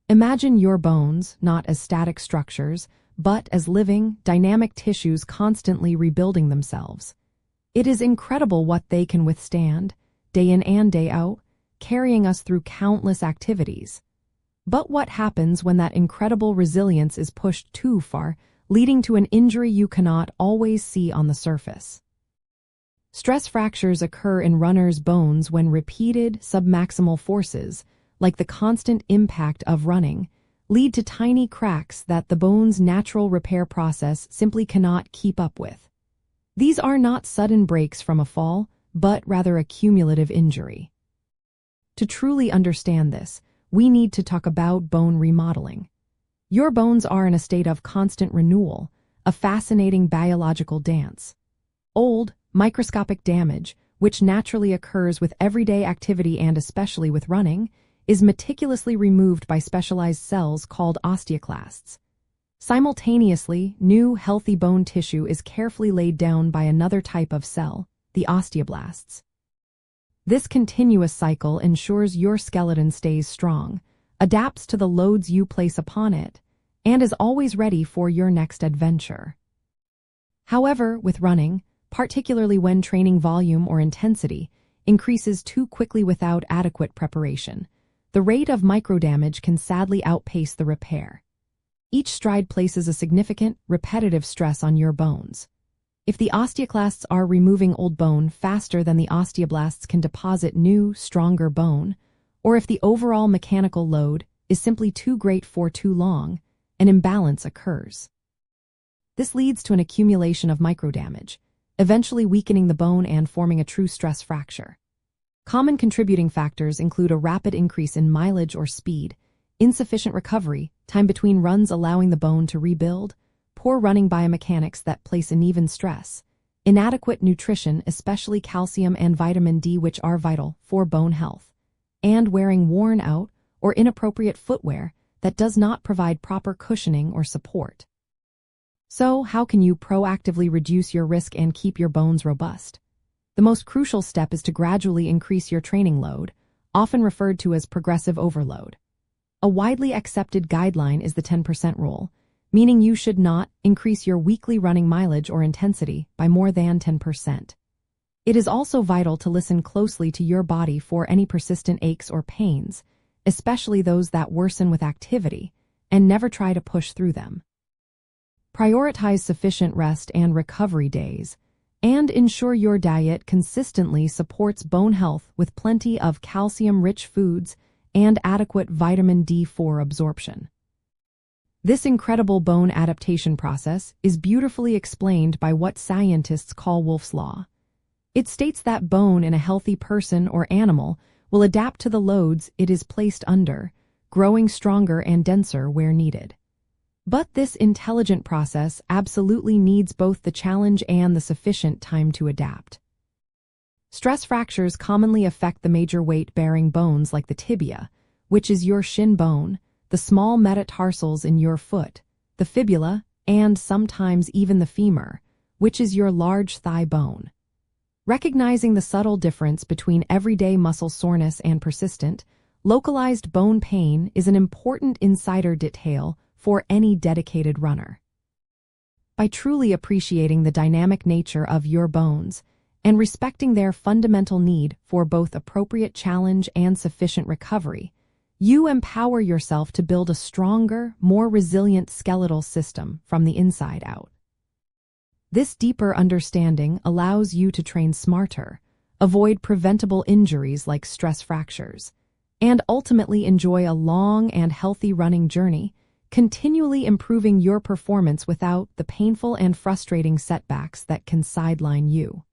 Imagine your bones not as static structures, but as living, dynamic tissues constantly rebuilding themselves. It is incredible what they can withstand, day in and day out, carrying us through countless activities. But what happens when that incredible resilience is pushed too far, leading to an injury you cannot always see on the surface? Stress fractures occur in runners' bones when repeated submaximal forces, like the constant impact of running, lead to tiny cracks that the bone's natural repair process simply cannot keep up with. These are not sudden breaks from a fall, but rather a cumulative injury. To truly understand this, we need to talk about bone remodeling. Your bones are in a state of constant renewal, a fascinating biological dance. Old, microscopic damage, which naturally occurs with everyday activity and especially with running, is meticulously removed by specialized cells called osteoclasts. Simultaneously, new, healthy bone tissue is carefully laid down by another type of cell, the osteoblasts. This continuous cycle ensures your skeleton stays strong, adapts to the loads you place upon it, and is always ready for your next adventure. However, with running, particularly when training volume or intensity increases too quickly without adequate preparation, the rate of microdamage can sadly outpace the repair. Each stride places a significant, repetitive stress on your bones. If the osteoclasts are removing old bone faster than the osteoblasts can deposit new, stronger bone, or if the overall mechanical load is simply too great for too long, an imbalance occurs. This leads to an accumulation of microdamage, eventually weakening the bone and forming a true stress fracture. Common contributing factors include a rapid increase in mileage or speed, insufficient recovery, time between runs allowing the bone to rebuild, poor running biomechanics that place uneven stress, inadequate nutrition, especially calcium and vitamin D, which are vital for bone health, and wearing worn out or inappropriate footwear that does not provide proper cushioning or support. So, how can you proactively reduce your risk and keep your bones robust? The most crucial step is to gradually increase your training load, often referred to as progressive overload. A widely accepted guideline is the 10% rule, meaning you should not increase your weekly running mileage or intensity by more than 10%. It is also vital to listen closely to your body for any persistent aches or pains, especially those that worsen with activity, and never try to push through them. Prioritize sufficient rest and recovery days, and ensure your diet consistently supports bone health with plenty of calcium-rich foods and adequate vitamin D4 absorption. This incredible bone adaptation process is beautifully explained by what scientists call Wolff's Law. It states that bone in a healthy person or animal will adapt to the loads it is placed under, growing stronger and denser where needed. But this intelligent process absolutely needs both the challenge and the sufficient time to adapt. Stress fractures commonly affect the major weight-bearing bones like the tibia, which is your shin bone, the small metatarsals in your foot, the fibula, and sometimes even the femur, which is your large thigh bone. Recognizing the subtle difference between everyday muscle soreness and persistent, localized bone pain is an important insider detail for any dedicated runner. By truly appreciating the dynamic nature of your bones and respecting their fundamental need for both appropriate challenge and sufficient recovery, you empower yourself to build a stronger, more resilient skeletal system from the inside out. This deeper understanding allows you to train smarter, avoid preventable injuries like stress fractures, and ultimately enjoy a long and healthy running journey, continually improving your performance without the painful and frustrating setbacks that can sideline you.